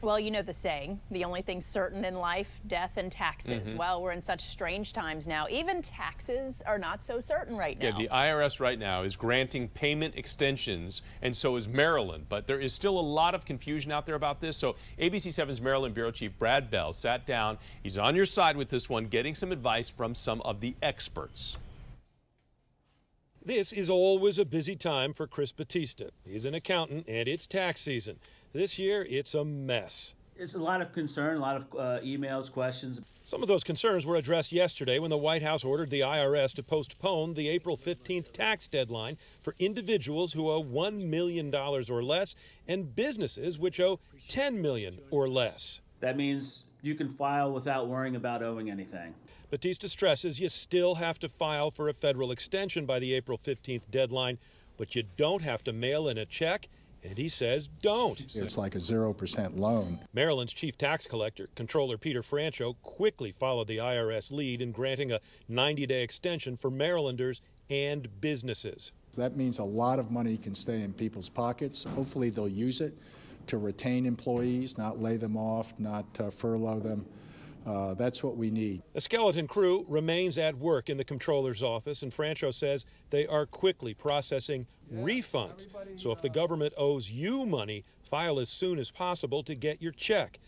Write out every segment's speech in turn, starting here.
Well, you know the saying, the only thing certain in life, death and taxes. Well, we're in such strange times now. Even taxes are not so certain right now. Yeah, the IRS right now is granting payment extensions, and so is Maryland. But there is still a lot of confusion out there about this. So ABC 7's Maryland Bureau Chief Brad Bell sat down. He's on your side with this one, getting some advice from some of the experts. This is always a busy time for Chris Batista. He's an accountant, and it's tax season. This year, it's a mess. It's a lot of concern, a lot of emails, questions. Some of those concerns were addressed yesterday when the White House ordered the IRS to postpone the April 15th tax deadline for individuals who owe $1 million or less and businesses which owe $10 million or less. That means you can file without worrying about owing anything. Batista stresses you still have to file for a federal extension by the April 15th deadline, but you don't have to mail in a check. And he says don't. It's like a 0% loan. Maryland's chief tax collector, Controller Peter Francho, quickly followed the IRS lead in granting a 90-day extension for Marylanders and businesses. That means a lot of money can stay in people's pockets. Hopefully they'll use it to retain employees, not lay them off, not furlough them. That's what we need. A skeleton crew remains at work in the comptroller's office, and Francho says they are quickly processing refunds. So if the government owes you money, file as soon as possible to get your check.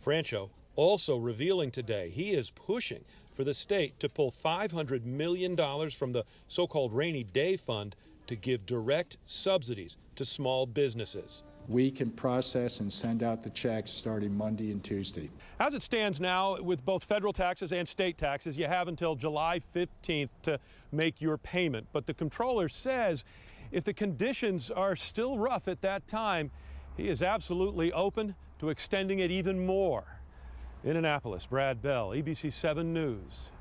Francho also revealing today he is pushing for the state to pull $500 million from the so-called rainy day fund to give direct subsidies to small businesses. We can process and send out the checks starting Monday and Tuesday. As it stands now, with both federal taxes and state taxes, you have until July 15th to make your payment. But the comptroller says if the conditions are still rough at that time, he is absolutely open to extending it even more. In Annapolis, Brad Bell, ABC 7 News.